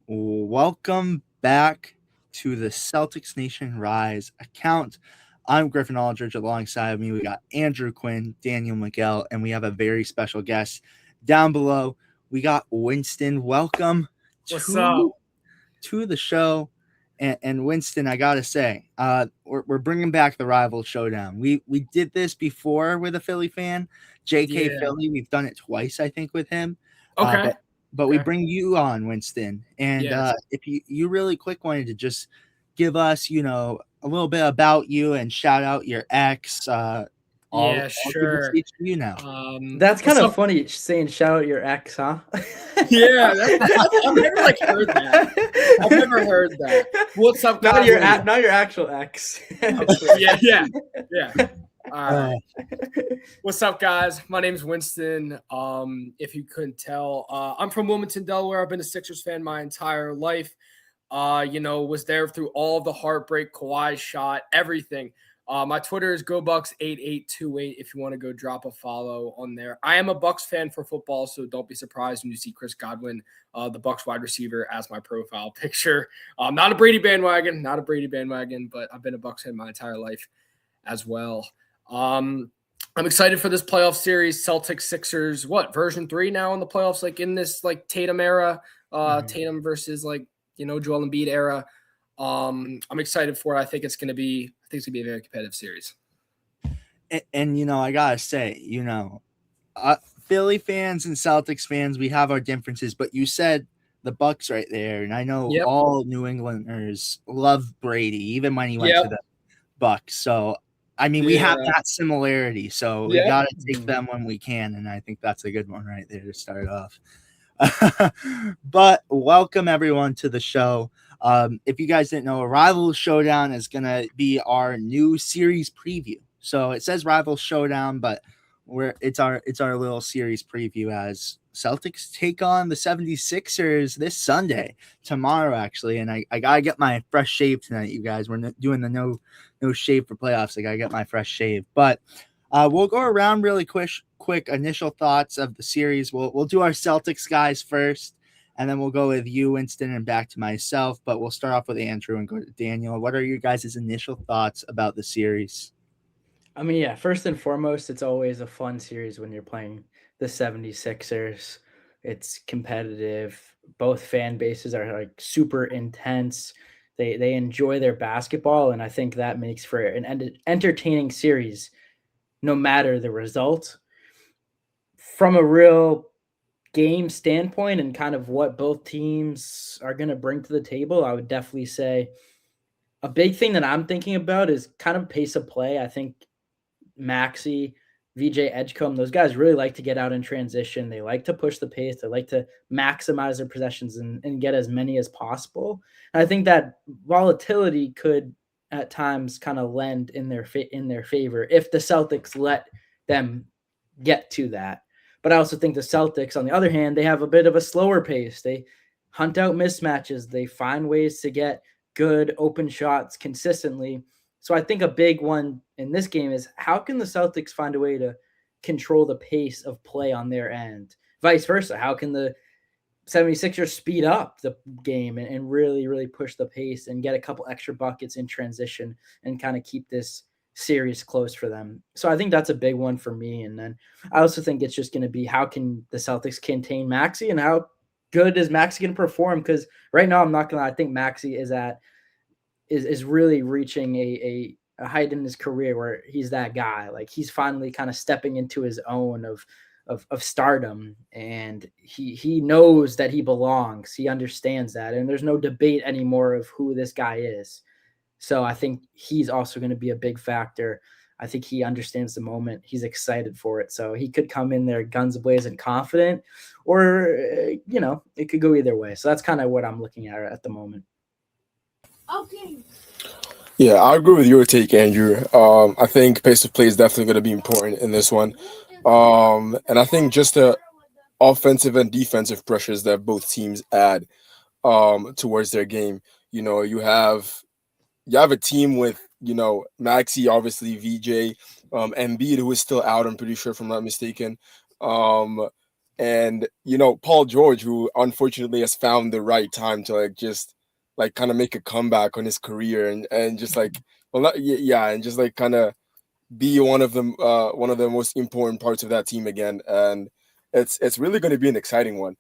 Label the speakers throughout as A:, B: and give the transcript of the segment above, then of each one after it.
A: Welcome back to the Celtics Nation Rise account. I'm Griffin Aldrich. Alongside me, we got Andrew Quinn, Daniel Miguel, and we have a very special guest down below. We got Winston. Welcome
B: What's up?
A: to the show. And Winston, I gotta say, we're bringing back the rival showdown. We did this before with a Philly fan, J.K.
B: Yeah.
A: Philly. We've done it twice, I think, with him.
B: Okay.
A: But we bring you on, Winston. And
B: Yes.
A: if you really quick wanted to just give us, a little bit about you and shout out your ex,
B: Yeah,
A: I'll give the
B: sure.
A: speech to you now.
C: That's
B: what's
C: kind of
B: up?
C: funny saying shout out your ex, huh?
B: Yeah, I've never heard that. I've never heard that. What's up, guys?
C: Not your actual ex.
B: Yeah. All right. What's up, guys? My name's Winston. If you couldn't tell, I'm from Wilmington, Delaware. I've been a Sixers fan my entire life. Was there through all of the heartbreak, Kawhi shot, everything. My Twitter is GoBucks8828 if you want to go drop a follow on there. I am a Bucks fan for football, so don't be surprised when you see Chris Godwin, the Bucks wide receiver, as my profile picture. Not a Brady bandwagon, but I've been a Bucks fan my entire life as well. I'm excited for this playoff series. Celtics, Sixers, version 3 now in the playoffs, like in this Tatum era, Tatum versus Joel Embiid era. I'm excited for it. I think it's gonna be a very competitive series.
A: And I gotta say, Philly fans and Celtics fans, we have our differences, but you said the Bucks right there, and I know all New Englanders love Brady, even when he went to the Bucks. So I mean, we have that similarity. So we gotta take them when we can, and I think that's a good one right there to start off. But welcome everyone to the show. If you guys didn't know, a Rival Showdown is gonna be our new series preview. So it says Rival Showdown, but it's our little series preview as Celtics take on the 76ers this Sunday, tomorrow actually. And I gotta get my fresh shave tonight, you guys. We're doing the no shave for playoffs. I gotta get my fresh shave. But we'll go around really quick initial thoughts of the series. We'll do our Celtics guys first, and then we'll go with you, Winston, and back to myself. But we'll start off with Andrew and go to Daniel. What are your guys' initial thoughts about the series?
C: I mean, yeah, first and foremost, it's always a fun series when you're playing the 76ers. It's competitive. Both fan bases are super intense. They enjoy their basketball, and I think that makes for an entertaining series no matter the result. From a real game standpoint and kind of what both teams are going to bring to the table, I would definitely say a big thing that I'm thinking about is kind of pace of play. I think Maxey, VJ Edgecombe, those guys really like to get out in transition. They like to push the pace. They like to maximize their possessions and get as many as possible. And I think that volatility could at times kind of lend in their favor if the Celtics let them get to that. But I also think the Celtics, on the other hand, they have a bit of a slower pace. They hunt out mismatches. They find ways to get good open shots consistently. So I think a big one in this game is how can the Celtics find a way to control the pace of play on their end? Vice versa, how can the 76ers speed up the game and really, really push the pace and get a couple extra buckets in transition and kind of keep this series close for them? So I think that's a big one for me. And then I also think it's just going to be how can the Celtics contain Maxey and how good is Maxey going to perform? Because right now, I'm not going to, I think Maxey is really reaching a height in his career where he's that guy. Like he's finally kind of stepping into his own of stardom, and he knows that he belongs. He understands that, and there's no debate anymore of who this guy is. So I think he's also going to be a big factor. I think he understands the moment. He's excited for it. So he could come in there guns blazing confident, or, it could go either way. So that's kind of what I'm looking at the moment.
D: Okay.
E: Yeah, I agree with your take, Andrew. I think pace of play is definitely going to be important in this one. And I think just the offensive and defensive pressures that both teams add towards their game. You have a team with, Maxey, obviously, VJ, Embiid, who is still out, I'm pretty sure, if I'm not mistaken. And Paul George, who unfortunately has found the right time to just kind of make a comeback on his career and just and just kind of be one of the most important parts of that team again. And it's really going to be an exciting one,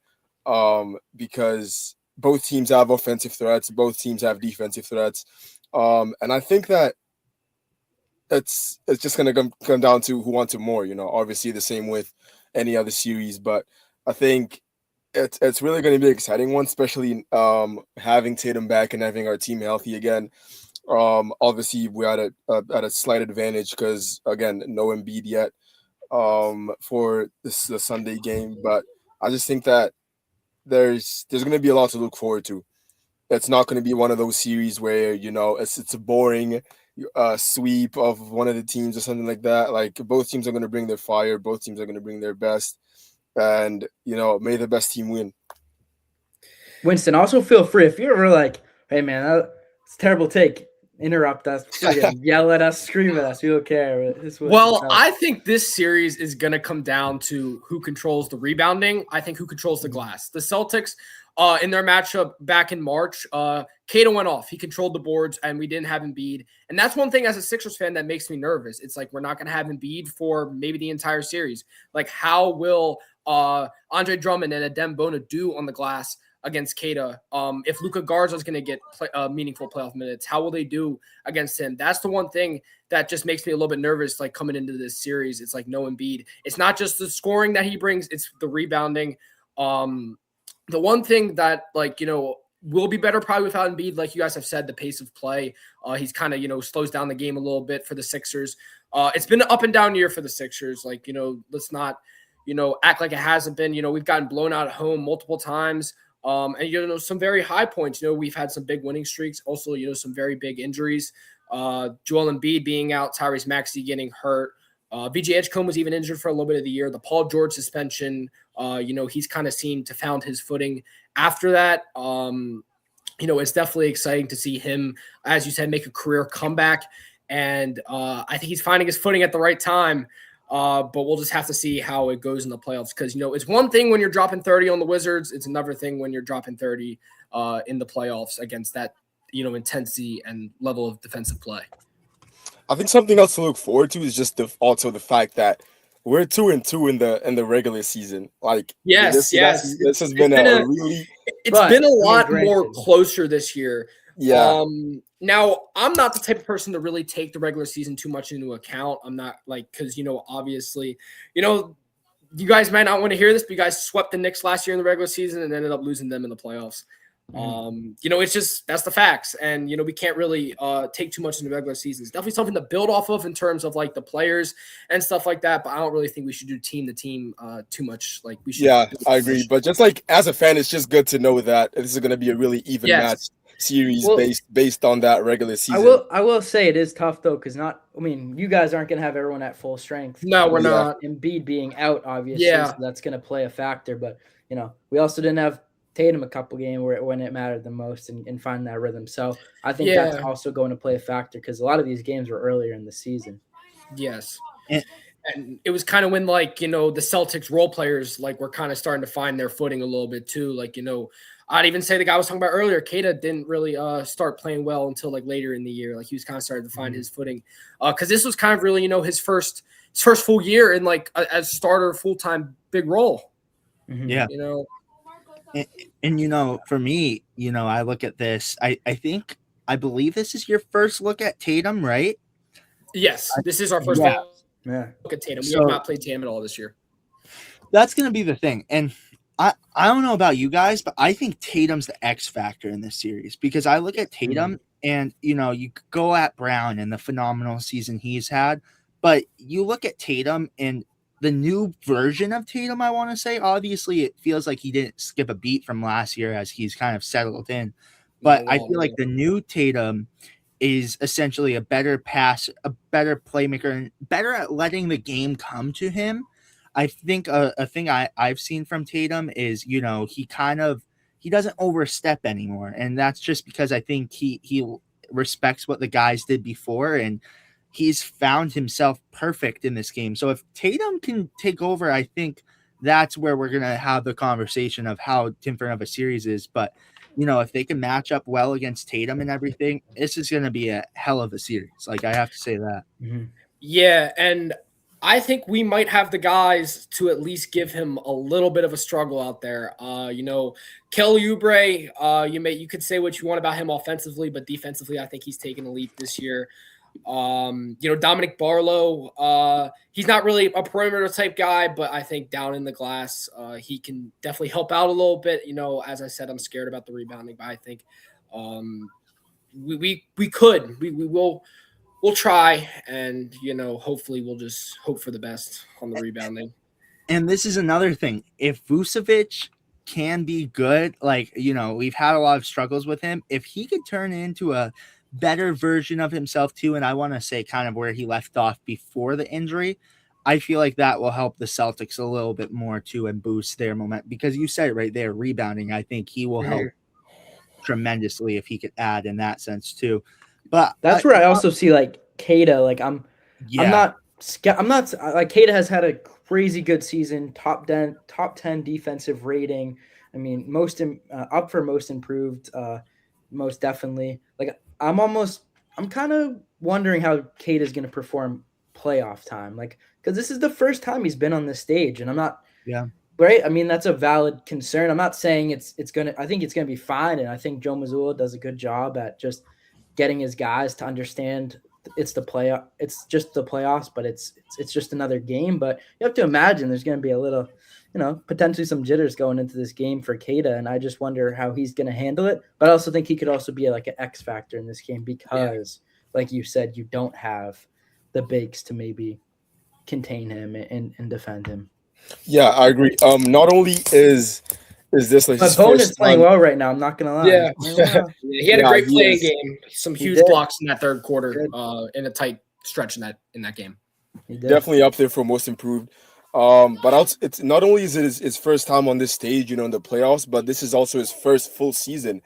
E: because both teams have offensive threats, both teams have defensive threats, and I think that it's just going to come down to who wants it more. Obviously the same with any other series, but I think it's really going to be an exciting one, especially having Tatum back and having our team healthy again. Obviously we're at a slight advantage because again, no Embiid yet for the Sunday game, but I just think that there's going to be a lot to look forward to. It's not going to be one of those series where it's a boring sweep of one of the teams or something like that. Like, both teams are going to bring their fire, both teams are going to bring their best, and may the best team win.
C: Winston, also feel free if you're ever like, hey man, it's a terrible take, interrupt us, yell at us, scream at us. We don't care.
B: I think this series is going to come down to who controls the rebounding. I think who controls the glass. The Celtics, in their matchup back in March, Cato went off. He controlled the boards, and we didn't have Embiid. And that's one thing as a Sixers fan that makes me nervous. It's like we're not going to have Embiid for maybe the entire series. Like, how will Andre Drummond and Adem Bona do on the glass against Cato? If Luka Garza is going to get meaningful playoff minutes, how will they do against him? That's the one thing that just makes me a little bit nervous, like, coming into this series. It's like no Embiid. It's not just the scoring that he brings, it's the rebounding. The one thing that, will be better probably without Embiid, like you guys have said, the pace of play. He's kind of, slows down the game a little bit for the Sixers. It's been an up and down year for the Sixers. Let's not, act like it hasn't been. We've gotten blown out at home multiple times. And, some very high points. We've had some big winning streaks. Also, some very big injuries. Joel Embiid being out, Tyrese Maxey getting hurt. VJ Edgecombe was even injured for a little bit of the year. The Paul George suspension, he's kind of seemed to found his footing after that. It's definitely exciting to see him, as you said, make a career comeback. And I think he's finding his footing at the right time. But we'll just have to see how it goes in the playoffs, because, it's one thing when you're dropping 30 on the Wizards. It's another thing when you're dropping 30 in the playoffs against that, intensity and level of defensive play.
E: I think something else to look forward to is just also the fact that we're 2-2 in the regular season.
B: Yes.
E: This has been a really.
B: It's been a lot more closer this year.
E: Yeah.
B: Now, I'm not the type of person to really take the regular season too much into account. I'm not because, obviously, you guys might not want to hear this, but you guys swept the Knicks last year in the regular season and ended up losing them in the playoffs. It's just, that's the facts. And, we can't really take too much in the regular season. It's definitely something to build off of in terms of the players and stuff like that. But I don't really think we should do team to team too much. We should.
E: Yeah, I agree. But just as a fan, it's just good to know that this is going to be a really even match series based on that regular season.
C: I will say it is tough though, because you guys aren't going to have everyone at full strength.
B: No, we're not.
C: Embiid being out, obviously, so that's going to play a factor. But we also didn't have Tatum a couple games when it mattered the most and find that rhythm. So I think that's also going to play a factor, because a lot of these games were earlier in the season.
B: Yes. And it was kind of when the Celtics role players were kind of starting to find their footing a little bit too. I'd even say the guy I was talking about earlier, Cato, didn't really start playing well until later in the year. He was kind of starting to find his footing, because this was kind of really his first full year in as starter full-time big role.
A: Yeah. And for me, I look at this. I believe this is your first look at Tatum, right?
B: Yes, this is our first look at Tatum. We have not played Tatum at all this year.
A: That's going to be the thing. And I don't know about you guys, but I think Tatum's the X factor in this series, because I look at Tatum and, you go at Brown and the phenomenal season he's had, but you look at Tatum and the new version of Tatum, I want to say, obviously it feels like he didn't skip a beat from last year as he's kind of settled in. But I feel like the new Tatum is essentially a better pass, a better playmaker, and better at letting the game come to him. I think a thing I've seen from Tatum is, he doesn't overstep anymore. And that's just because I think he respects what the guys did before, and he's found himself perfect in this game. So if Tatum can take over, I think that's where we're going to have the conversation of how different of a series is. But, if they can match up well against Tatum and everything, this is going to be a hell of a series. Like, I have to say that.
C: Mm-hmm.
B: Yeah, and I think we might have the guys to at least give him a little bit of a struggle out there. Kelly Oubre, you could say what you want about him offensively, but defensively, I think he's taken a leap this year. Dominic Barlow, he's not really a perimeter type guy, but I think down in the glass, he can definitely help out a little bit. As I said, I'm scared about the rebounding, but I think we'll try, and hopefully we'll just hope for the best on the rebounding.
A: And this is another thing. If Vucevic can be good, we've had a lot of struggles with him. If he could turn into a better version of himself too, and I want to say kind of where he left off before the injury, I feel like that will help the Celtics a little bit more too and boost their momentum, because you said it right there, rebounding. I think he will help tremendously if he could add in that sense too. But
C: that's where I also see like Queta. Like I'm not like Queta has had a crazy good season, top 10 defensive rating. I mean, up for most improved, most definitely. Like I'm kind of wondering how Queta is going to perform playoff time, like because this is the first time he's been on this stage, and I'm not.
A: Yeah.
C: Right. I mean, that's a valid concern. I'm not saying I think it's gonna be fine, and I think Joe Mazzulla does a good job at just getting his guys to understand it's just the playoffs, but it's just another game. But you have to imagine there's going to be a little, potentially some jitters going into this game for Queta, and I just wonder how he's going to handle it. But I also think he could also be like an X factor in this game because, like you said, you don't have the bigs to maybe contain him and defend him.
E: Yeah, I agree. Not only is this like
C: but Bone is playing well right now, I'm not gonna lie.
B: Yeah. He had a great playing game. Some huge blocks in that third quarter, in a tight stretch in that game.
E: Definitely up there for most improved. But it's not only is it his first time on this stage, in the playoffs, but this is also his first full season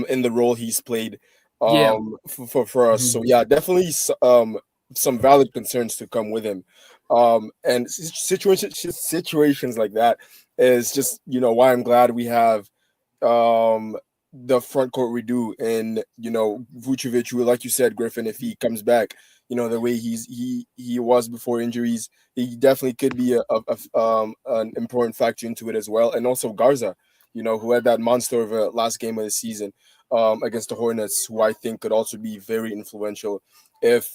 E: in the role he's played for us. So yeah, definitely some valid concerns to come with him. And situations like that is just why I'm glad we have the front court we do, and Vucevic, who, like you said, Griffin, if he comes back the way he was before injuries, he definitely could be an important factor into it as well. And also Garza, who had that monster of a last game of the season against the Hornets, who I think could also be very influential if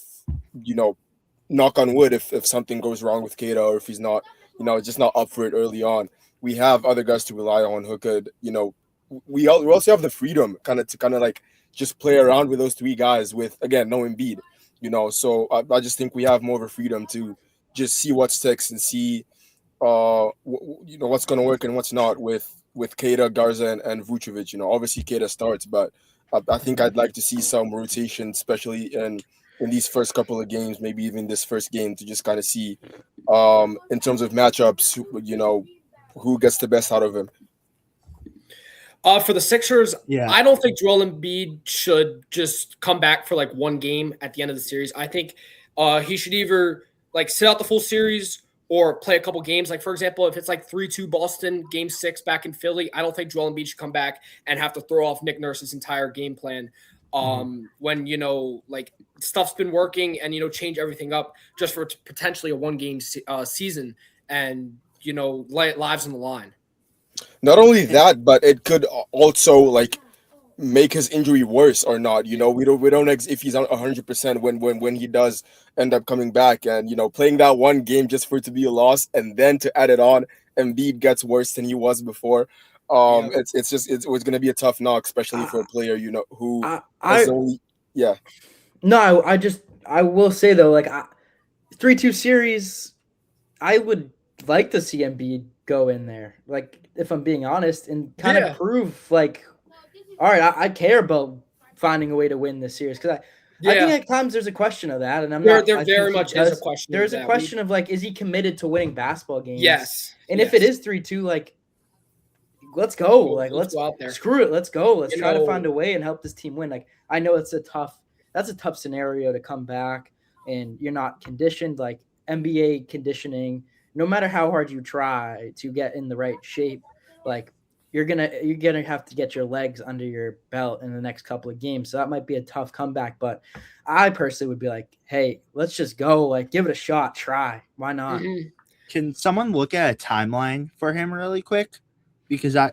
E: knock on wood, if something goes wrong with Queta, or if he's not, just not up for it early on. We have other guys to rely on who could, we also have the freedom to like just play around with those three guys with, again, no Embiid, so I just think we have more of a freedom to just see what sticks and see, what's going to work and what's not with Queta, Garza, and Vucevic. Obviously Queta starts, but I think I'd like to see some rotation, especially in these first couple of games, maybe even this first game, to just kind of see, in terms of matchups, who gets the best out of him.
B: For the Sixers, I don't think Joel Embiid should just come back for like one game at the end of the series. I think he should either like sit out the full series or play a couple games. Like, for example, if it's like 3-2 Boston, game 6 back in Philly, I don't think Joel Embiid should come back and have to throw off Nick Nurse's entire game plan. When like stuff's been working, and change everything up just for potentially a one-game season, and lay lives on the line.
E: Not only that, but it could also like make his injury worse or not. We don't if he's 100% when he does end up coming back, and playing that one game just for it to be a loss, and then to add it on, Embiid gets worse than he was before. It's going to be a tough knock, especially for a player who
C: No, I will say though, like 3-2 series, I would like to see Embiid go in there, like if I'm being honest, and kind of prove like, all right, I care about finding a way to win this series, because I think at times there's a question of that, and
B: there very much is a question.
C: There's a question of like, is he committed to winning basketball games?
B: Yes.
C: And if it is 3-2, like, let's go. Like, let's
B: go out there.
C: Screw it. Let's go. Let's try to find a way and help this team win. Like, I know that's a tough scenario to come back, and you're not conditioned. Like NBA conditioning no matter how hard you try to get in the right shape, like you're gonna have to get your legs under your belt in the next couple of games. So that might be a tough comeback. But I personally would be like, hey, let's just go, like give it a shot, try. Why not?
B: Mm-hmm.
A: Can someone look at a timeline for him really quick? Because
E: I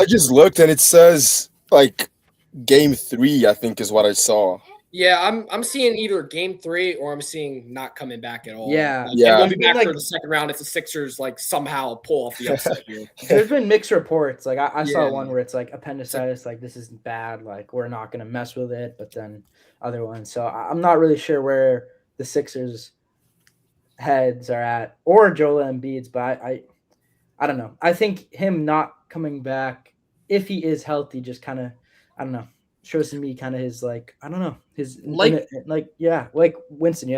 E: just looked and it says like game 3, I think is what I saw.
B: Yeah, I'm seeing either game 3 or I'm seeing not coming back at all.
C: Yeah.
B: Like,
E: Yeah.
B: It won't be back
C: Like-
B: for the second round if the Sixers like somehow pull off the upset here.
C: There's been mixed reports. Like I saw
B: Yeah.
C: one where it's like appendicitis, like this is bad, like we're not gonna mess with it. But then other ones. So I'm not really sure where the Sixers heads are at or Joel Embiid's, but I don't know. I think him not coming back, if he is healthy, just kind of, I don't know, shows to me kind of his like, I don't know, his like Winston.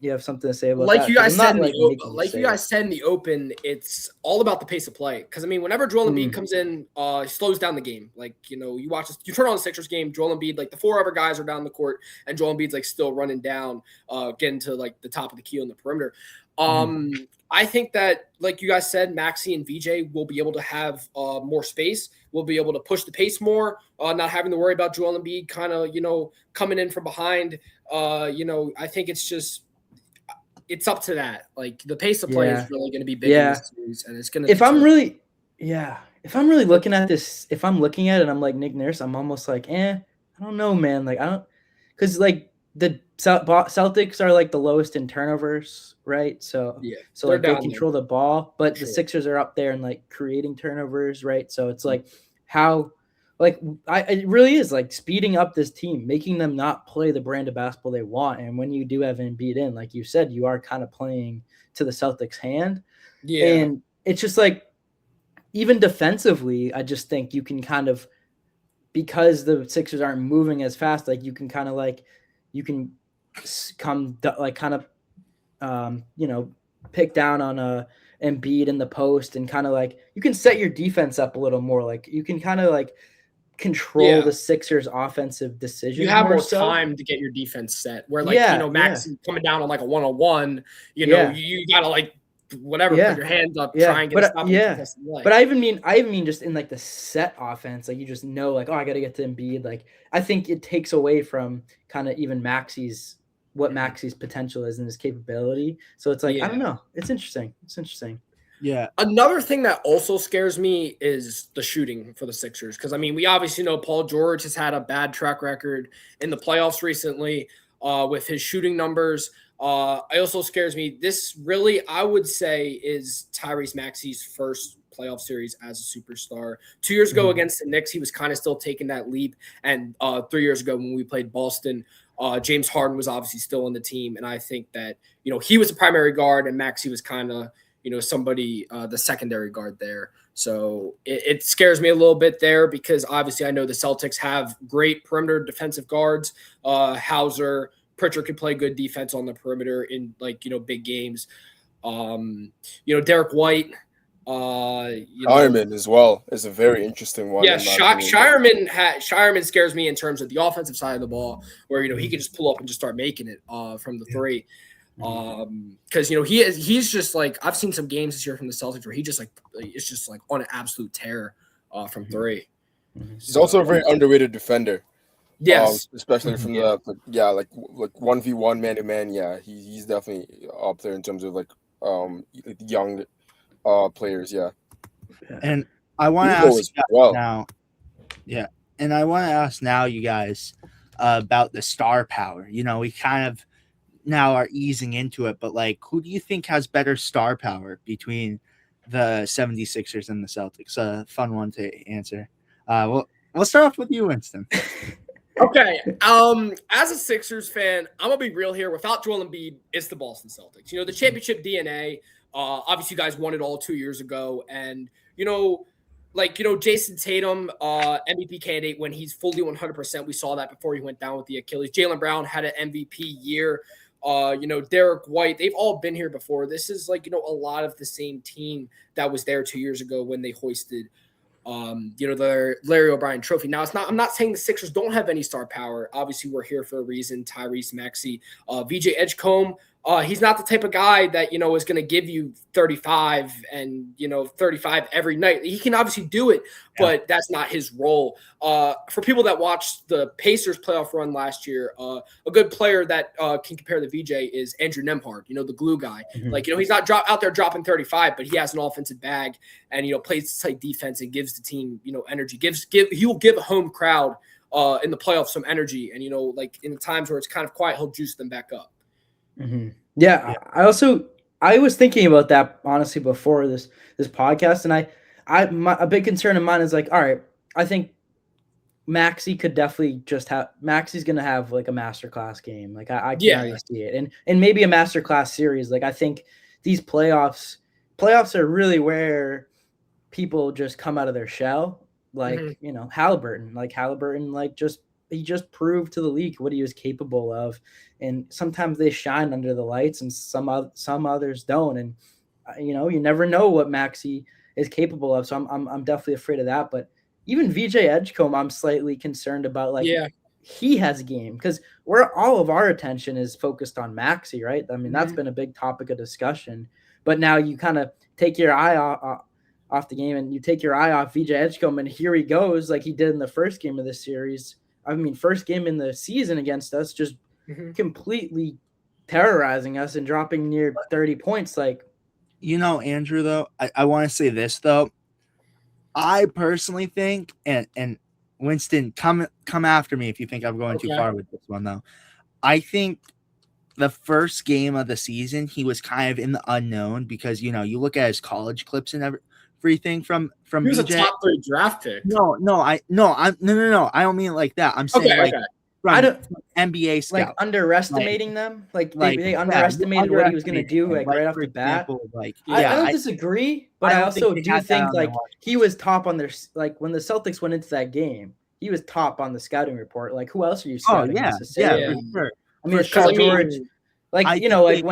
C: You have something to say about
B: Like
C: that?
B: you guys
C: 'Cause I'm
B: said,
C: not,
B: in the
C: making
B: open,
C: you
B: like
C: say
B: you guys said in the open, it's all about the pace of play. Because I mean, whenever Joel Embiid comes in, he slows down the game. Like you watch this, you turn on the Sixers game, Joel Embiid, like the 4 other guys are down the court, and Joel Embiid's like still running down, getting to like the top of the key on the perimeter. I think that, like you guys said, Maxey and VJ will be able to have more space. We'll be able to push the pace more, not having to worry about Joel Embiid kind of, coming in from behind. I think it's up to that. Like the pace of play is really going to be big in this series, and it's going to.
C: If I'm really looking at this, if I'm looking at it, I'm like Nick Nurse. I'm almost like, I don't know, man. Like I don't, because like the Celtics are like the lowest in turnovers, right? So like they control the ball, but the Sixers are up there and like creating turnovers, right? So it's like how. Like it really is like speeding up this team, making them not play the brand of basketball they want. And when you do have Embiid in, like you said, you are kind of playing to the Celtics' hand. Yeah. And it's just like, even defensively, I just think you can kind of, because the Sixers aren't moving as fast, like you can kind of like, you can come like kind of, pick down on a Embiid in the post and kind of like, you can set your defense up a little more. Like you can kind of like, control the Sixers' offensive decisions.
B: You have more time to get your defense set. Where Max coming down on like a 1-on-1, you gotta like whatever, put your hands up, try and get a stop.
C: But I even mean just in like the set offense, like you just know, like, oh, I gotta get to Embiid. Like I think it takes away from kind of even Maxey's potential is and his capability. So it's like I don't know. It's interesting.
A: Yeah.
B: Another thing that also scares me is the shooting for the Sixers. Because, I mean, we obviously know Paul George has had a bad track record in the playoffs recently with his shooting numbers. It also scares me. This really, I would say, is Tyrese Maxey's first playoff series as a superstar. 2 years ago against the Knicks, he was kind of still taking that leap. And 3 years ago when we played Boston, James Harden was obviously still on the team. And I think that, he was a primary guard and Maxey was kind of, somebody, the secondary guard there. So it scares me a little bit there because obviously I know the Celtics have great perimeter defensive guards. Hauser, Pritchard could play good defense on the perimeter in big games. Derek White.
E: Shireman as well is a very interesting one.
B: Yeah, Shireman scares me in terms of the offensive side of the ball where, he can just pull up and just start making it from the three. Because he's just like I've seen some games this year from the Celtics where he just like it's just like on an absolute tear from three.
E: He's also a very underrated defender.
B: Yes,
E: especially from the 1v1 man to man. Yeah, he's definitely up there in terms of like young players. Yeah,
A: and I want to ask now. Yeah, and I want to ask now, you guys, about the star power. We kind of now are easing into it, but like, who do you think has better star power between the 76ers and the Celtics? A fun one to answer. We'll start off with you, Winston.
B: Okay. As a Sixers fan, I'm gonna be real here. Without Joel Embiid, it's the Boston Celtics. The championship DNA. Obviously, you guys won it all 2 years ago, and Jason Tatum, MVP candidate when he's fully 100%. We saw that before he went down with the Achilles. Jaylen Brown had an MVP year. Derek White, they've all been here before. This is a lot of the same team that was there 2 years ago when they hoisted, the Larry O'Brien trophy. Now I'm not saying the Sixers don't have any star power. Obviously we're here for a reason. Tyrese Maxey, VJ Edgecombe, He's not the type of guy that, is going to give you 35 and, 35 every night. He can obviously do it, but that's not his role. For people that watched the Pacers playoff run last year, a good player that can compare to VJ is Andrew Nembhard, the glue guy.
C: Mm-hmm.
B: He's not out there dropping 35, but he has an offensive bag and, plays tight defense and gives the team, energy. He will give a home crowd in the playoffs some energy. And, in the times where it's kind of quiet, he'll juice them back up.
C: Mm-hmm. Yeah. I was thinking about that honestly before this podcast, and a big concern of mine is like, all right, I think Maxey could definitely Maxey's gonna have like a masterclass game. Like I can already see it, and maybe a masterclass series. Like I think these playoffs are really where people just come out of their shell. Like Halliburton, he just proved to the league what he was capable of. And sometimes they shine under the lights and some others don't. And, you never know what Maxey is capable of. So I'm definitely afraid of that. But even VJ Edgecombe, I'm slightly concerned about he has a game because all of our attention is focused on Maxey, right? I mean, that's been a big topic of discussion. But now you kind of take your eye off the game and you take your eye off VJ Edgecombe, and here he goes like he did in the first game of this series. I mean, first game in the season against us, just completely terrorizing us and dropping near 30 points. Like,
A: Andrew, though, I want to say this, though. I personally think, and Winston, come after me if you think I'm going too far with this one, though. I think the first game of the season, he was kind of in the unknown because, you look at his college clips and everything from
B: he was
A: BJ.
B: A top 3 draft pick.
A: No. I don't mean it like that. I'm saying from NBA scouts.
C: Like underestimating them. Like they underestimated what he was going to do right off the bat. I don't disagree, but I also do think he was top on their when the Celtics went into that game, he was top on the scouting report. Like who else are you scouting?
A: For sure.
C: I mean, it's Paul George. When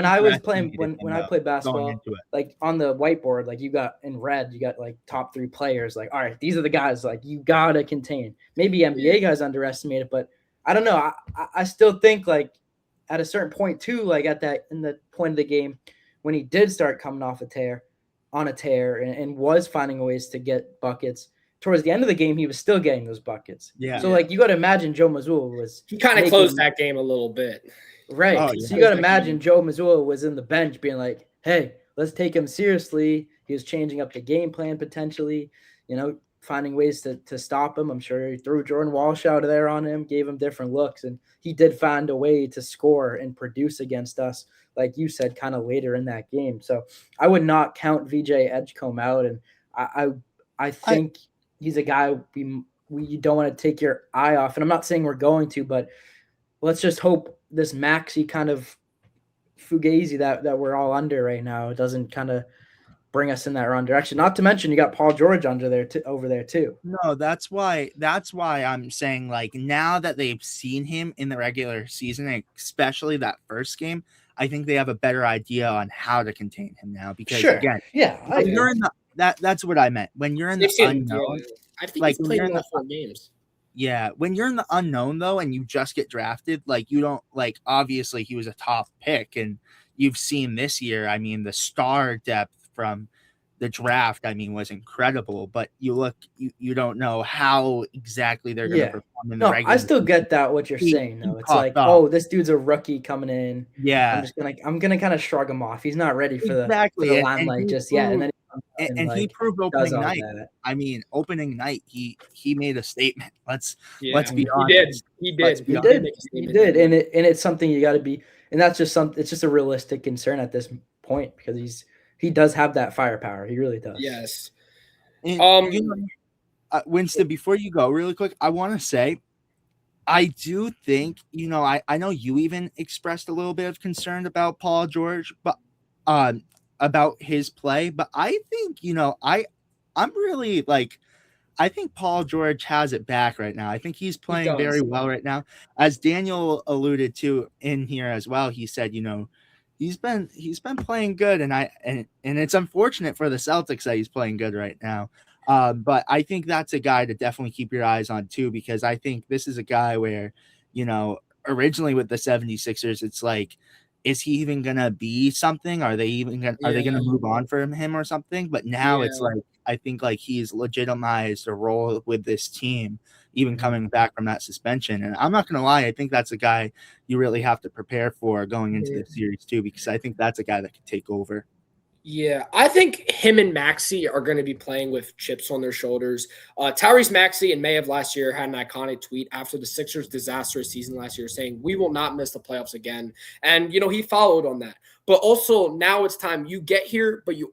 C: I was playing, when I played basketball, like on the whiteboard, like you got in red, you got like top 3 players. Like, all right, these are the guys like you gotta contain. Maybe NBA guys underestimate it, but I don't know. I still think like at a certain point too, like in the point of the game when he did start coming off a tear, and was finding ways to get buckets. Towards the end of the game, he was still getting those buckets. Yeah. So you got to imagine Joe Mazzulla
B: he kind of closed that game a little bit.
C: Right. So you got to imagine Joe Mazzulla was in the bench being like, hey, let's take him seriously. He was changing up the game plan potentially, finding ways to stop him. I'm sure he threw Jordan Walsh out of there on him, gave him different looks, and he did find a way to score and produce against us, like you said, kind of later in that game. So I would not count VJ Edgecombe out, and I think he's a guy we don't want to take your eye off. And I'm not saying we're going to, but let's just hope this Maxey kind of fugazi that we're all under right now doesn't kind of bring us in that wrong direction. Not to mention you got Paul George over there too.
A: No, that's why I'm saying now that they've seen him in the regular season, especially that first game, I think they have a better idea on how to contain him now. Because again, you're in that's what I meant. When you're in the unknown,
B: I think he's played all 4 games.
A: Yeah, when you're in the unknown though, and you just get drafted, you don't obviously he was a top pick, and you've seen this year. I mean, the star depth from the draft, was incredible. But you don't know how exactly they're going to perform in the regular.
C: I still get that what you're saying though. It's this dude's a rookie coming in.
A: Yeah,
C: I'm gonna kind of shrug him off. He's not ready for the limelight just yet. And then
A: he proved opening night. Opening night, he made a statement. Let's be honest.
C: He did, and it's something you got to be. And that's just it's just a realistic concern at this point because he does have that firepower. He really does.
B: Yes.
A: And, Winston, before you go, really quick, I want to say, I do think I know you even expressed a little bit of concern about Paul George, but about his play, but I think I'm really I think Paul George has it back right now. I think he's playing very well right now. As Daniel alluded to in here as well, he said, he's been playing good, and it's unfortunate for the Celtics that he's playing good right now. But I think that's a guy to definitely keep your eyes on too, because I think this is a guy where, originally with the 76ers, it's is he even gonna be something? Are they gonna move on from him or something? But now it's like I think like he's legitimized a role with this team, even coming back from that suspension. And I'm not gonna lie, I think that's a guy you really have to prepare for going into the series too, because I think that's a guy that could take over.
B: Yeah, I think him and Maxey are going to be playing with chips on their shoulders. Tyrese Maxey in May of last year had an iconic tweet after the Sixers' disastrous season last year saying, "We will not miss the playoffs again." And, he followed on that. But also now it's time you get here, but you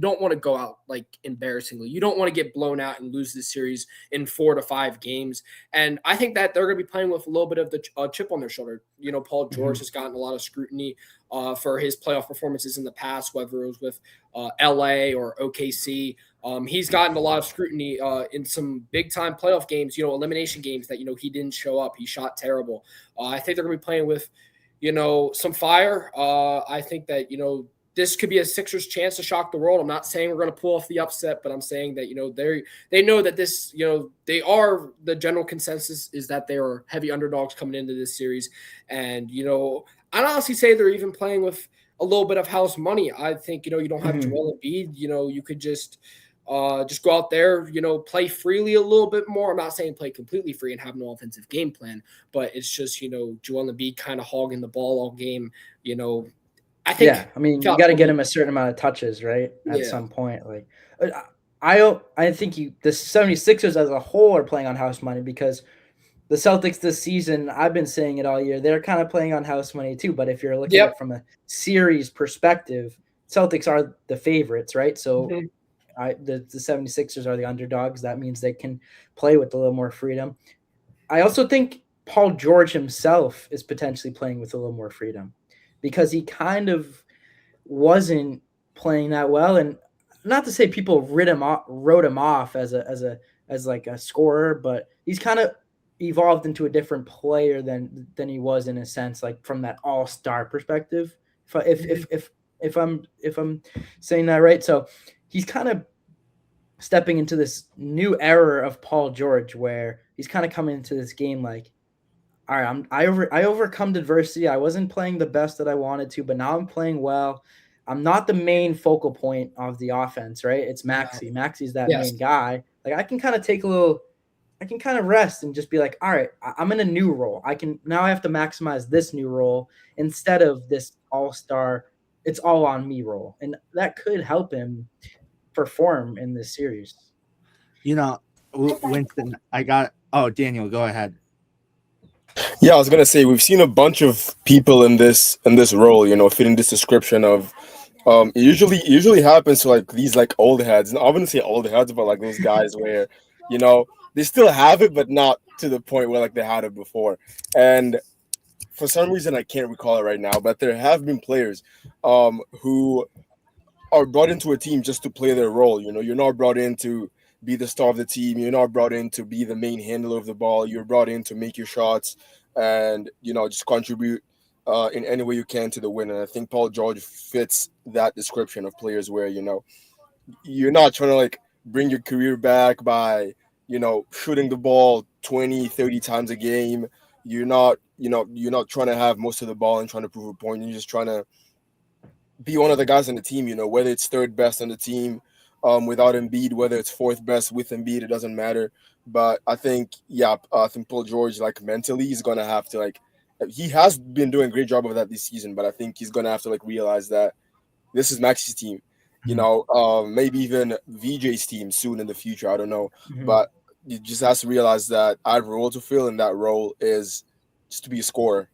B: don't want to go out like embarrassingly. You don't want to get blown out and lose this series in 4 to 5 games. And I think that they're going to be playing with a little bit of the chip on their shoulder. Paul George has gotten a lot of scrutiny for his playoff performances in the past, whether it was with LA or OKC. He's gotten a lot of scrutiny in some big time playoff games, elimination games that, he didn't show up. He shot terrible. I think they're going to be playing with, some fire. I think that, this could be a Sixers chance to shock the world. I'm not saying we're going to pull off the upset, but I'm saying that, they know that this, they are, the general consensus is that they are heavy underdogs coming into this series. And, I'd honestly say they're even playing with a little bit of house money. I think, you don't have Joel Embiid, you could just go out there, play freely a little bit more. I'm not saying play completely free and have no offensive game plan, but it's just, Joel Embiid kind of hogging the ball all game, I think.
C: Yeah, I mean, you got to get him a certain amount of touches, right? At some point. Like, I think the 76ers as a whole are playing on house money because the Celtics this season, I've been saying it all year, they're kind of playing on house money too. But if you're looking at it from a series perspective, Celtics are the favorites, right? So the 76ers are the underdogs. That means they can play with a little more freedom. I also think Paul George himself is potentially playing with a little more freedom because he kind of wasn't playing that well. And not to say people wrote him off as like a scorer, but he's kind of evolved into a different player than he was in a sense, like from that all-star perspective. If I'm saying that right. So he's kind of stepping into this new era of Paul George where he's kind of coming into this game like, all right, I overcome adversity. I wasn't playing the best that I wanted to, but now I'm playing well. I'm not the main focal point of the offense, right? It's Maxey. Maxey's that main guy. Like I can kind of rest and just be like, all right, I'm in a new role. I have to maximize this new role instead of this all-star, it's all on me role. And that could help him perform in this series.
A: Winston, Daniel, go ahead.
E: Yeah, I was gonna say we've seen a bunch of people in this role, fitting this description of it usually happens to like these like old heads. And I wouldn't say old heads, but like those guys where, they still have it, but not to the point where like they had it before. And for some reason I can't recall it right now, but there have been players who are brought into a team just to play their role. You're not brought in to be the star of the team. You're not brought in to be the main handler of the ball. You're brought in to make your shots and, just contribute in any way you can to the win. And I think Paul George fits that description of players where, you're not trying to like bring your career back by, shooting the ball 20, 30 times a game. You're not trying to have most of the ball and trying to prove a point. You're just trying to be one of the guys on the team, whether it's third best on the team without Embiid, whether it's fourth best with Embiid, it doesn't matter. But I think Paul George, like mentally, he's going to have to like, he has been doing a great job of that this season, but I think he's going to have to like realize that this is Maxey's team, maybe even VJ's team soon in the future. I don't know, but he just has to realize that I have a role to fill, and that role is just to be a scorer.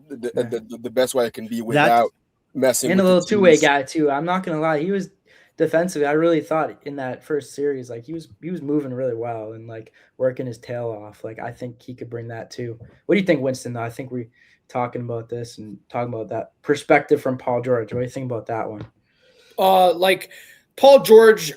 E: The best way I can be without messing
C: and
E: with
C: a little two-way guy too. I'm not gonna lie, he was defensively. I really thought in that first series, like he was moving really well and like working his tail off. Like I think he could bring that too. What do you think, Winston? Though I think we're talking about this and talking about that perspective from Paul George. What do you think about that one?
B: Paul George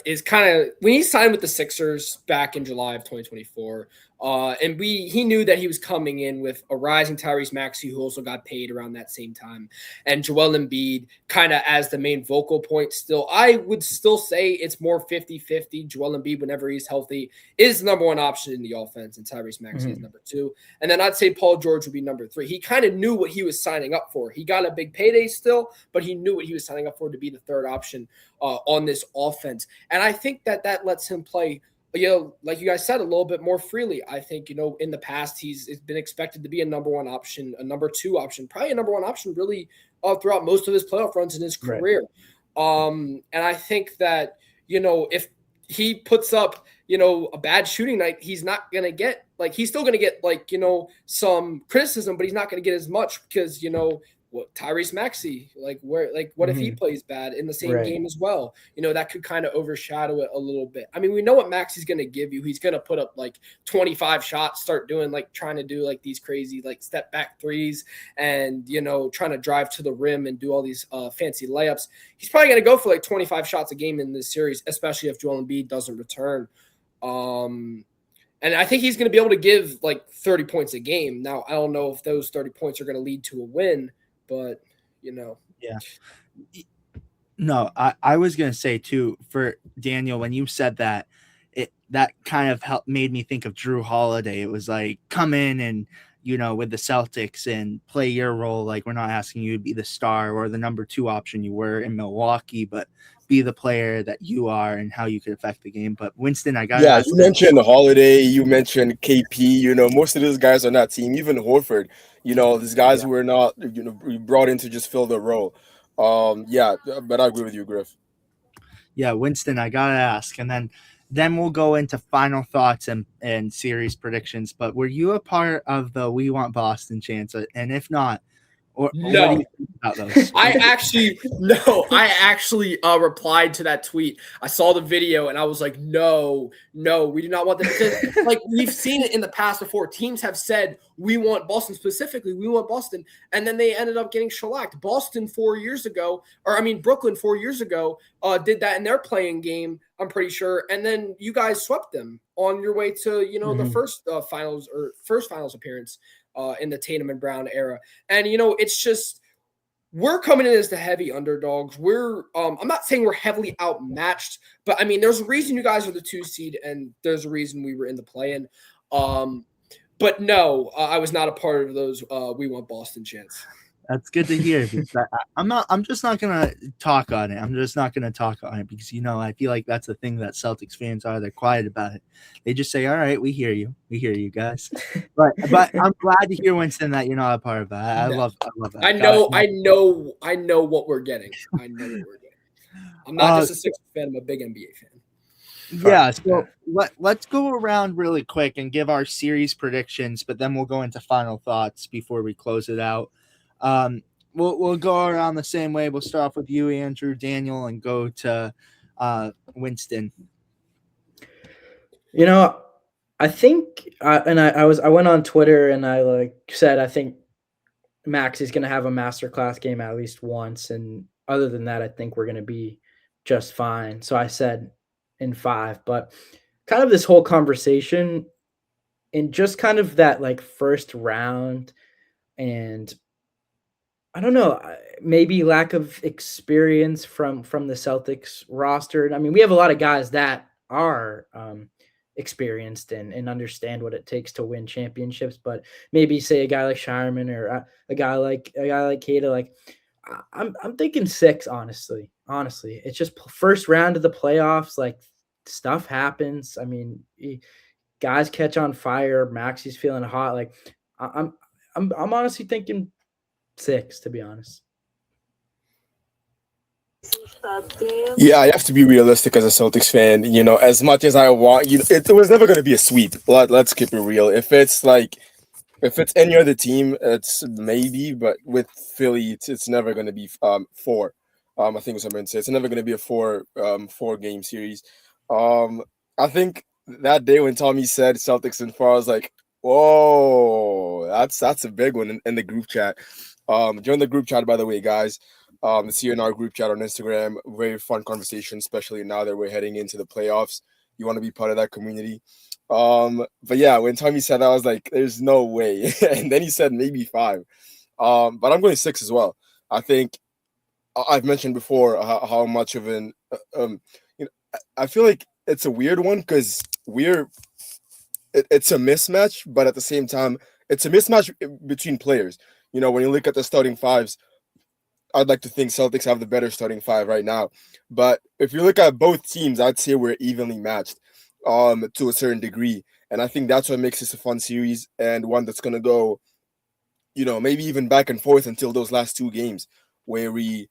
B: is kind of when he signed with the Sixers back in July of 2024. And he knew that he was coming in with a rising Tyrese Maxey, who also got paid around that same time, and Joel Embiid kind of as the main vocal point still. I would still say it's more 50-50. Joel Embiid, whenever he's healthy, is the number one option in the offense, and Tyrese Maxey is number two. And then I'd say Paul George would be number three. He kind of knew what he was signing up for. He got a big payday still, but he knew what he was signing up for to be the third option on this offense. And I think that lets him play, like you guys said, a little bit more freely. I think, in the past, he's been expected to be a number one option, a number two option, probably a number one option really throughout most of his playoff runs in his career. Right. And I think that, if he puts up, a bad shooting night, he's not going to get he's still going to get some criticism, but he's not going to get as much because, Tyrese Maxey, what if he plays bad in the same game as well? That could kind of overshadow it a little bit. I mean, we know what Maxey's going to give you. He's going to put up 25 shots, start doing trying to do these crazy step back threes and, trying to drive to the rim and do all these fancy layups. He's probably going to go for 25 shots a game in this series, especially if Joel Embiid doesn't return. And I think he's going to be able to give 30 points a game. Now, I don't know if those 30 points are going to lead to a win, but
A: yeah. No, I was gonna say too, for Daniel, when you said that, that kind of made me think of Drew Holiday. It was come in and with the Celtics and play your role. We're not asking you to be the star or the number two option you were in Milwaukee, but be the player that you are and how you could affect the game. But Winston, I got
E: you mentioned Holiday, you mentioned KP. Most of those guys on that team, even Horford. These guys who were not brought in to just fill the role. But I agree with you, Griff.
A: Yeah, Winston, I gotta ask, and then we'll go into final thoughts and series predictions. But were you a part of the "We Want Boston" chants? And if not,
B: no.
A: What do you think about those?
B: I actually replied to that tweet. I saw the video and I was like, no, we do not want that. Because we've seen it in the past before. Teams have said, we want Boston specifically. We want Boston. And then they ended up getting shellacked. Brooklyn 4 years ago, did that in their playing game, I'm pretty sure. And then you guys swept them on your way to, the first finals appearance in the Tatum and Brown era. And, it's just, we're coming in as the heavy underdogs. We're, I'm not saying we're heavily outmatched, but I mean, there's a reason you guys are the 2 seed and there's a reason we were in the play-in. But no, I was not a part of those "We Want Boston" chants.
A: That's good to hear. I'm just not gonna talk on it. I'm just not gonna talk on it because I feel like that's the thing that Celtics fans are. They're quiet about it. They just say, "All right, we hear you, guys." But I'm glad to hear, Winston, that you're not a part of that. I love that.
B: I know what we're getting. I'm not just a Sixers fan. I'm a big NBA fan.
A: Yeah, so let's go around really quick and give our series predictions, but then we'll go into final thoughts before we close it out. We'll go around the same way. We'll start off with you, Andrew, Daniel, and go to Winston.
C: I think, I went on Twitter and I said I think Maxey's going to have a masterclass game at least once, and other than that, I think we're going to be just fine. So I said in 5, but kind of this whole conversation in just kind of that first round, and I don't know, maybe lack of experience from the Celtics roster. I mean, we have a lot of guys that are experienced and understand what it takes to win championships, but maybe say a guy like Shireman or a guy like Keita, I'm thinking 6, honestly. It's just first round of the playoffs, stuff happens. I mean, guys catch on fire. Maxey's feeling hot. I'm honestly thinking 6, to be honest.
E: Yeah, I have to be realistic as a Celtics fan. As much as I want, it was never going to be a sweep. Let's keep it real. If it's any other team, it's maybe, but with Philly, it's never going to be 4. I think what I'm going to say. It's never going to be a 4-game series. I think that day when Tommy said Celtics in 4, I was like, whoa, that's a big one in the group chat. Join the group chat, by the way, guys. see in our group chat on Instagram. Very fun conversation, especially now that we're heading into the playoffs. You want to be part of that community. But yeah, when Tommy said that, I was like, there's no way. And then he said maybe 5. But I'm going 6 as well. I think I've mentioned before how much of an I feel like it's a weird one because it's a mismatch, but at the same time, it's a mismatch between players. When you look at the starting fives, I'd like to think Celtics have the better starting 5 right now. But if you look at both teams, I'd say we're evenly matched to a certain degree. And I think that's what makes this a fun series and one that's going to go, maybe even back and forth until those last 2 games where we,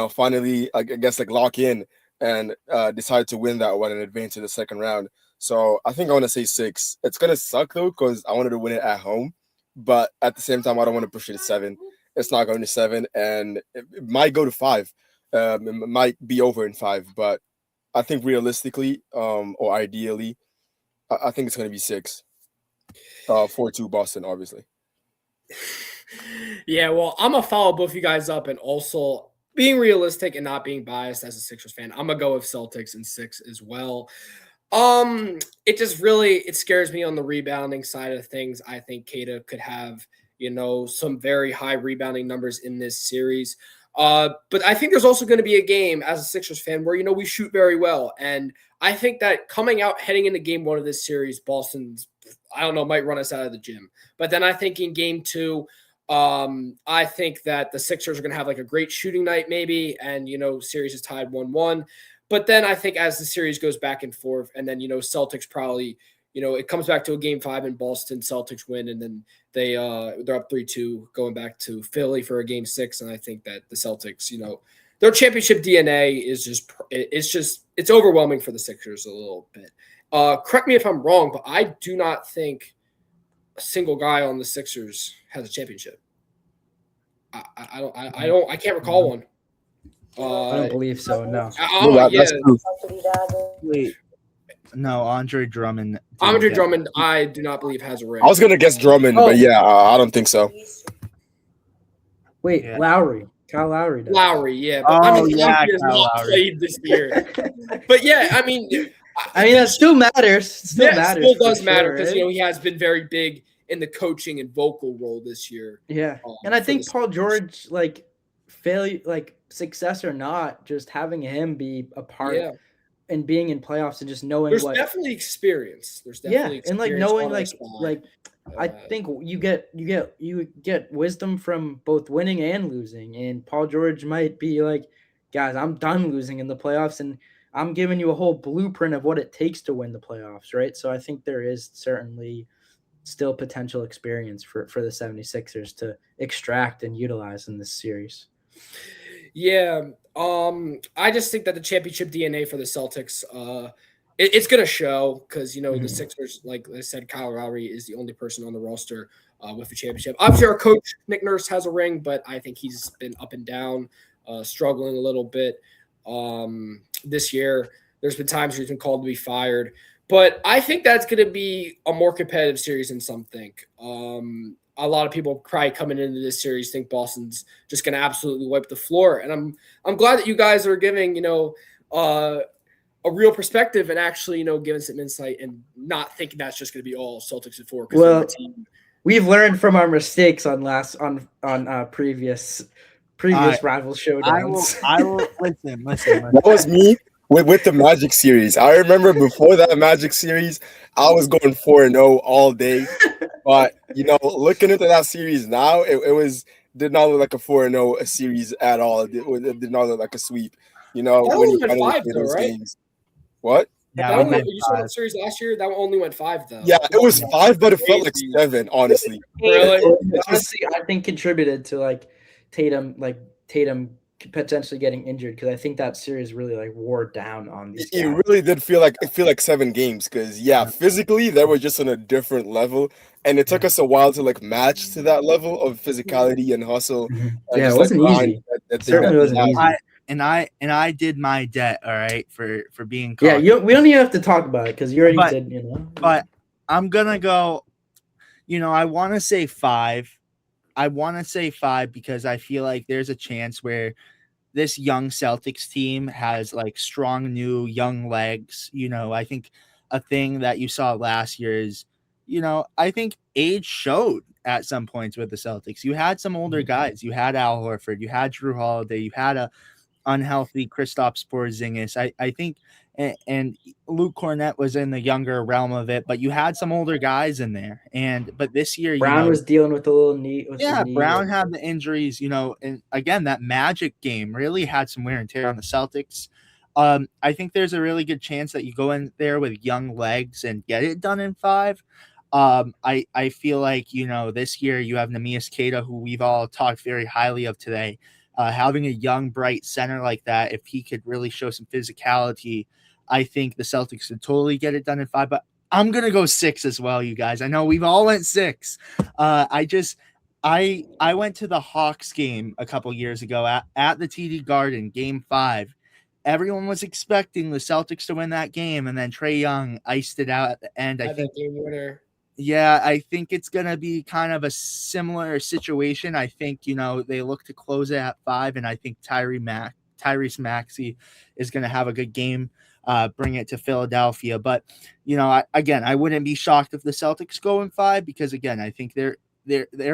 E: finally, I guess, lock in and decide to win that one and advance to the second round. So I think I want to say 6. It's going to suck, though, because I wanted to win it at home. But at the same time, I don't want to push it to 7. It's not going to 7, and it might go to 5. It might be over in 5, but I think realistically, or ideally, I think it's going to be 6. 4-2 Boston, obviously.
B: Yeah, well, I'm going to follow both you guys up and also being realistic and not being biased as a Sixers fan. I'm going to go with Celtics in 6 as well. It just really, it scares me on the rebounding side of things. I think Kata could have, some very high rebounding numbers in this series. But I think there's also going to be a game as a Sixers fan where, we shoot very well. And I think that coming out, heading into game 1 of this series, Boston's, I don't know, might run us out of the gym. But then I think in game 2, I think that the Sixers are going to have a great shooting night maybe. And, series is tied 1-1. But then I think as the series goes back and forth and then, Celtics probably, it comes back to a game 5 in Boston, Celtics win. And then they're up 3-2 going back to Philly for a game 6. And I think that the Celtics, their championship DNA is it's overwhelming for the Sixers a little bit. Correct me if I'm wrong, but I do not think a single guy on the Sixers has a championship. I can't recall one.
C: I don't believe so. No.
E: That's true.
A: Wait. No, Andre Drummond.
B: I do not believe has a ring.
E: I was gonna guess Drummond, but yeah, I don't think so.
C: Wait, yeah. Kyle Lowry does.
B: Lowry, yeah. But
A: Kyle
B: Lowry played this year. But yeah, I mean,
C: that still matters. It
B: still does matter because he has been very big in the coaching and vocal role this year.
C: Yeah, and I think Paul George, success or not, just having him be a part and being in playoffs and just knowing
B: there's definitely experience.
C: And knowing I think you get wisdom from both winning and losing. And Paul George might be like, guys, I'm done losing in the playoffs and I'm giving you a whole blueprint of what it takes to win the playoffs, right? So I think there is certainly still potential experience for the 76ers to extract and utilize in this series.
B: Yeah. I just think that the championship DNA for the Celtics, it's going to show because, the Sixers, like I said, Kyle Lowry is the only person on the roster with the championship. Obviously, our coach, Nick Nurse, has a ring, but I think he's been up and down, struggling a little bit this year. There's been times where he's been called to be fired. But I think that's going to be a more competitive series than some think. A lot of people probably coming into this series think Boston's just going to absolutely wipe the floor. And I'm glad that you guys are giving, a real perspective and actually, giving some insight and not thinking that's just going to be all Celtics at 4.
C: Well, we've learned from our mistakes on previous rival showdowns.
A: I will listen.
E: That was me with the Magic series. I remember before that Magic series, I was going 4-0 all day. But looking into that series now, it did not look like a 4-0 series at all. It did not look like a sweep. When you
B: went 5 though, right?
E: Games. What?
A: Yeah,
B: you saw that series last year. That one only went 5 though.
E: Yeah, it was 5, but it felt like 7. Honestly,
B: really.
C: Honestly, I think contributed to Tatum potentially getting injured because I think that series really wore down on these guys.
E: It really did feel like 7 games because physically they were just on a different level, and it took us a while to match to that level of physicality and hustle.
C: It wasn't easy. It certainly wasn't easy.
A: And I did my debt, all right, for being
C: caught. Yeah, we don't even have to talk about it because you already did,
A: But I'm gonna go. I want to say 5. I want to say 5 because I feel like there's a chance where this young Celtics team has like strong new young legs. I think a thing that you saw last year is, I think age showed at some points with the Celtics. You had some older guys. You had Al Horford. You had Drew Holiday. You had a unhealthy Kristaps Porzingis. I think, and Luke Cornett was in the younger realm of it, but you had some older guys in there. But this year,
C: Brown was dealing with a little knee.
A: Brown had the injuries, and again, that Magic game really had some wear and tear on the Celtics. I think there's a really good chance that you go in there with young legs and get it done in 5. I feel like, this year you have Neemias Queta, who we've all talked very highly of today. Having a young, bright center like that, if he could really show some physicality, I think the Celtics could totally get it done in 5. But I'm going to go 6 as well, you guys. I know we've all went 6. I went to the Hawks game a couple years ago at the TD Garden, game 5. Everyone was expecting the Celtics to win that game, and then Trae Young iced it out at the end. I think
B: game winner.
A: Yeah, I think it's going to be kind of a similar situation. I think, they look to close it at 5, and I think Tyrese Maxey is going to have a good game, bring it to Philadelphia. But, I wouldn't be shocked if the Celtics go in 5 because, again, I think they're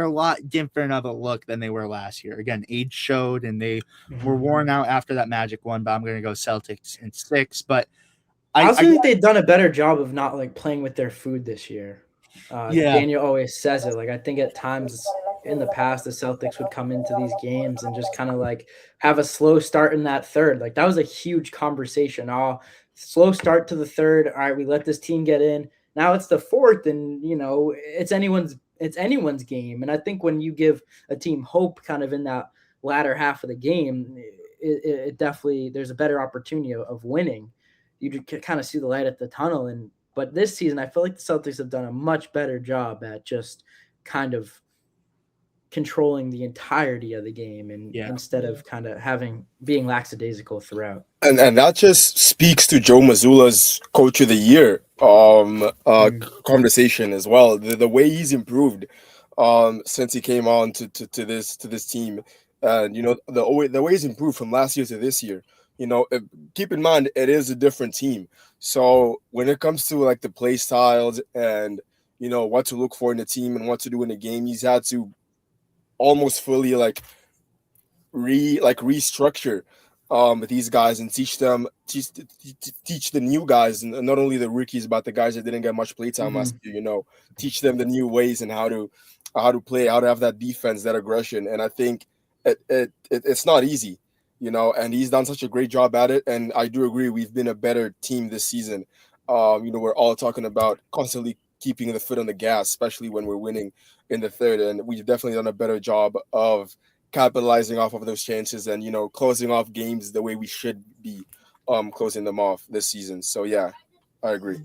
A: a lot different of a look than they were last year. Again, age showed, and they were worn out after that Magic one, but I'm going to go Celtics in 6. But
C: I also think they've done a better job of not like playing with their food this year. Daniel always says it. Like, I think at times in the past, the Celtics would come into these games and just kind of like have a slow start in that third. Like, that was a huge conversation. Slow start to the third. All right, we let this team get in. Now it's the 4th, and it's anyone's game. And I think when you give a team hope kind of in that latter half of the game, it definitely, there's a better opportunity of winning. You kind of see the light at the tunnel. But this season, I feel like the Celtics have done a much better job at just kind of controlling the entirety of the game, and instead of kind of being lackadaisical throughout.
E: And that just speaks to Joe Mazzulla's Coach of the Year conversation as well. The way he's improved since he came on to this team, and the way he's improved from last year to this year. Keep in mind it is a different team. So when it comes to like the play styles and what to look for in the team and what to do in the game, he's had to almost fully restructure these guys and teach the new guys, and not only the rookies but the guys that didn't get much play time last year. Teach them the new ways and how to play, how to have that defense, that aggression. And I think it's not easy. And he's done such a great job at it. And I do agree, we've been a better team this season. We're all talking about constantly keeping the foot on the gas, especially when we're winning in the third. And we've definitely done a better job of capitalizing off of those chances and, closing off games the way we should be closing them off this season. So, yeah, I agree.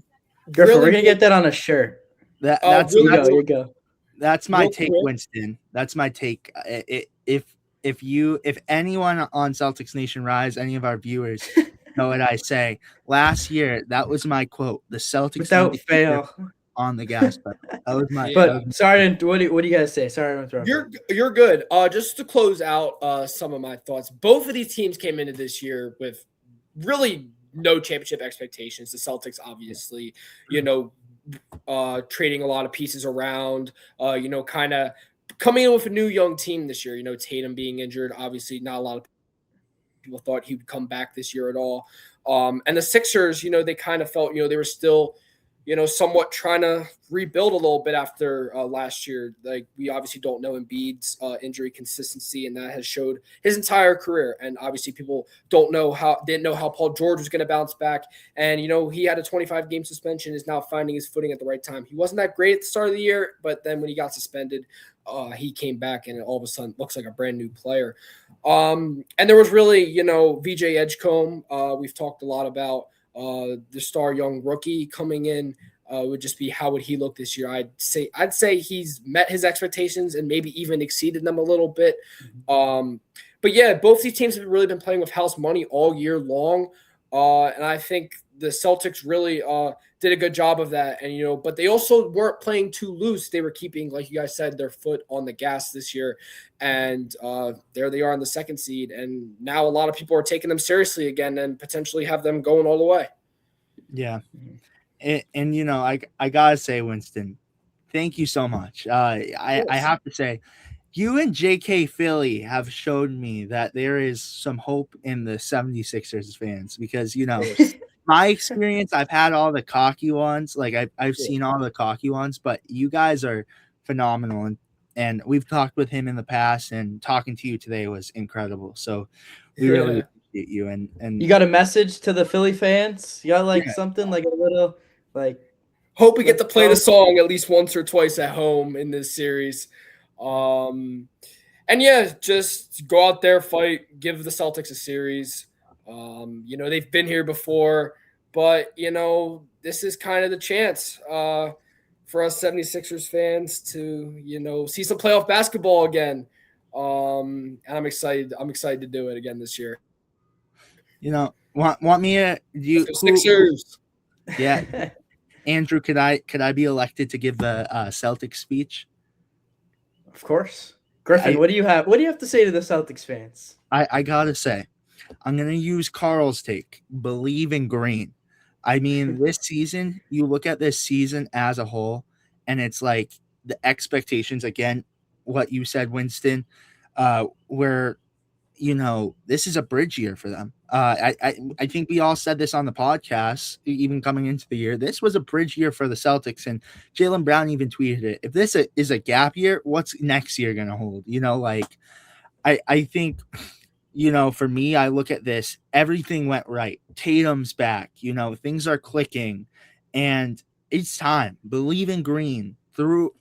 C: Griffin, we're going to get that on a shirt. You go.
A: That's my take, Winston. That's my take. If anyone on Celtics Nation Rise, any of our viewers know what I say, last year, that was my quote. The Celtics
C: without fail
A: on the gas pedal. That was my.
C: But sorry, what do you guys say? Sorry, I'm throwing.
B: You're good. Just to close out some of my thoughts. Both of these teams came into this year with really no championship expectations. The Celtics, obviously, trading a lot of pieces around. Kind of coming in with a new young team this year. Tatum being injured. Obviously, not a lot of people thought he would come back this year at all. And the Sixers, they kind of felt, they were still, somewhat trying to rebuild a little bit after last year. Like, we obviously don't know Embiid's injury consistency, and that has showed his entire career. And obviously people didn't know how Paul George was going to bounce back. And, he had a 25-game suspension, is now finding his footing at the right time. He wasn't that great at the start of the year, but then when he got suspended, he came back and all of a sudden looks like a brand new player. And there was really, VJ Edgecombe. We've talked a lot about the star young rookie coming in. Would just be, how would he look this year? I'd say he's met his expectations and maybe even exceeded them a little bit. But yeah, both these teams have really been playing with house money all year long. And I think the Celtics really did a good job of that. And, but they also weren't playing too loose. They were keeping, like you guys said, their foot on the gas this year. And there they are in the second seed. And now a lot of people are taking them seriously again and potentially have them going all the way.
A: Yeah. And I got to say, Winston, thank you so much. I have to say, you and JK Philly have showed me that there is some hope in the 76ers fans because, my experience, I've had all the cocky ones. Like I've seen all the cocky ones, but you guys are phenomenal. And we've talked with him in the past, and talking to you today was incredible. So we really appreciate you. And
C: you got a message to the Philly fans? You got something like a little
B: hope we get to play the song at least once or twice at home in this series. And yeah, just go out there, fight, give the Celtics a series. They've been here before, but this is kind of the chance for us 76ers fans to see some playoff basketball again. And I'm excited to do it again this year.
A: Want me to
B: Sixers?
A: Yeah. Andrew, could I be elected to give the Celtics speech?
C: Of course. Griffin, what do you have to say to the Celtics fans?
A: I gotta say, I'm gonna use Carl's take. Believe in green. I mean, this season, you look at this season as a whole, and it's like the expectations, again, what you said, Winston, where this is a bridge year for them. I think we all said this on the podcast, even coming into the year. This was a bridge year for the Celtics, and Jaylen Brown even tweeted it. If this is a gap year, what's next year going to hold? I think, for me, I look at this, everything went right. Tatum's back, things are clicking, and it's time. Believe in green. Through,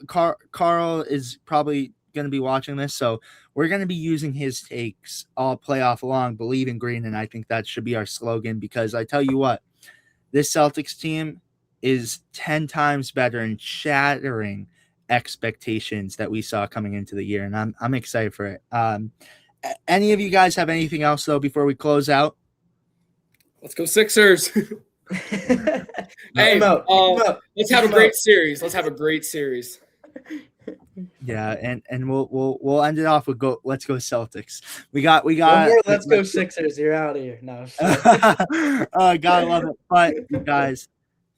A: Carl is probably going to be watching this, so we're going to be using his takes all playoff long. Believe in green, and I think that should be our slogan, because I tell you what, this Celtics team is 10 times better and shattering expectations that we saw coming into the year, and I'm excited for it. Any of you guys have anything else though before we close out?
B: Let's go Sixers. Hey, let's have a great series.
A: Yeah, and we'll end it off with let's go Celtics. We got
C: let's go Sixers. You're out of here. No.
A: Gotta love it. But you guys,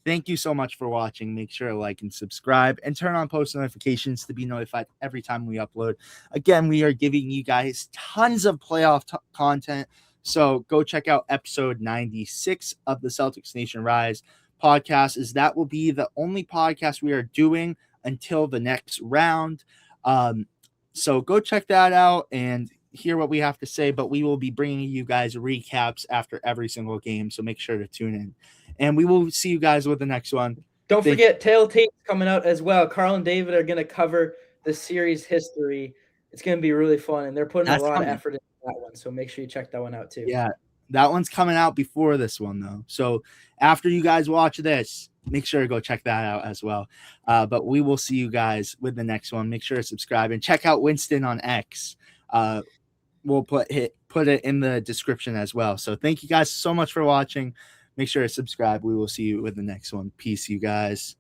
A: thank you so much for watching. Make sure to like and subscribe and turn on post notifications to be notified every time we upload. Again, we are giving you guys tons of playoff content. So go check out episode 96 of the Celtics Nation Rise podcast. That will be the only podcast we are doing until the next round. So go check that out and hear what we have to say, but we will be bringing you guys recaps after every single game. So make sure to tune in, and we will see you guys with the next one.
C: Don't forget Tail Tate's coming out as well. Carl and David are going to cover the series history. It's going to be really fun, and they're putting a lot of effort into that one. So make sure you check that one out too.
A: Yeah. That one's coming out before this one though. So after you guys watch this, make sure to go check that out as well. But we will see you guys with the next one. Make sure to subscribe and check out Winston on X. We'll put it in the description as well. So thank you guys so much for watching. Make sure to subscribe. We will see you with the next one. Peace, you guys.